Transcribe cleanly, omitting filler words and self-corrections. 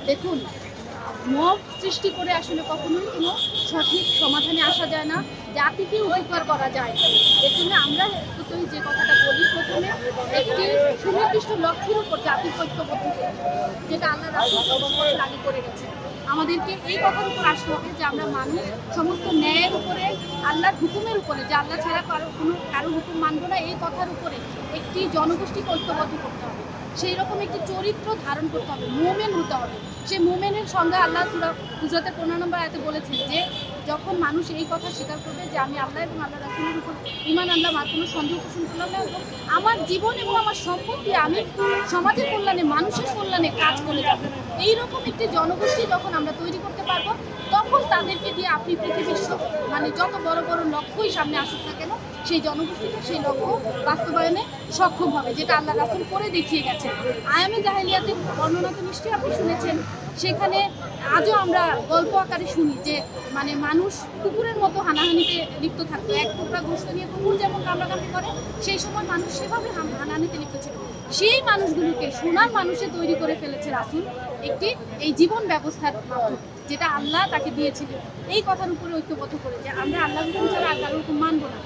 দেখুন, মব সৃষ্টি করে আসলে কখনোই কোনো সঠিক সমাধানে আসা যায় না, জাতিকে উপকার করা যায় না। এর জন্য আমরা প্রথমে যে কথাটা বলি, প্রথমে একটি সুনির্দিষ্ট লক্ষ্যের উপর জাতির ঐক্যবদ্ধ করতে হবে, যেটা আল্লাহ রাসূল ১৪০০ বছর আগে করে গেছে। আমাদেরকে এই কথার উপর আসতে হবে যে আমরা মানুষ সমস্ত ন্যায়ের উপরে, আল্লাহর হুকুমের উপরে, যে আল্লাহ ছাড়া কারো হুকুম মানব না, এই কথার উপরে একটি জনগোষ্ঠীকে ঐক্যবদ্ধ করতে হবে। সেই রকম একটি চরিত্র ধারণ করতে হবে, মুমিন হতে হবে। সেই মুমিনের সঙ্গে আল্লাহ সূরা হুজরাতের ১৫ নম্বর আয়াতে বলেছেন যে যখন মানুষ এই কথা স্বীকার করবে যে আমি আল্লাহ এবং আল্লাহ রাসূলের উপর ঈমান আনলাম, আর কোনো সন্দেহ পোষণ করলাম না, এবং আমার জীবন এবং আমার সম্পত্তি আমি সমাজের কল্যাণে, মানুষের কল্যাণে কাজ করে যাব, এইরকম একটি জনগোষ্ঠী যখন আমরা তৈরি করতে পারবো, তখন তাদেরকে দিয়ে আপনি পৃথিবীর মানে যত বড় বড় লক্ষ্যই সামনে আসুক না কেন, সেই জনগোষ্ঠীকে সেই লক্ষ্য বাস্তবায়নে সক্ষম হবে, যেটা আল্লাহ রাসূল করে দেখিয়ে গেছেন। আয়ামে জাহেলিয়াতে বর্ণনা তো নিশ্চয়ই আপনি শুনেছেন। সেখানে আজও আমরা গল্প আকারে শুনি যে মানে মানুষ কুকুরের মতো হানাহানিতে লিপ্ত থাকতো। এক টুকরা গোশত নিয়ে কুকুর যেমন কামড়াকামড়ি করে, সেই সময় মানুষ সেভাবে হানাহানিতে লিপ্ত ছিল। সেই মানুষগুলোকে সোনার মানুষে তৈরি করে ফেলেছে রাসূল একটি এই জীবন ব্যবস্থার মাধ্যমে, যেটা আল্লাহ তাকে দিয়েছিলেন। এই কথার উপরে ঐক্যবদ্ধ করে যে আমরা আল্লাহর হুকুম ছাড়া আর কারোর হুকুম মানব না।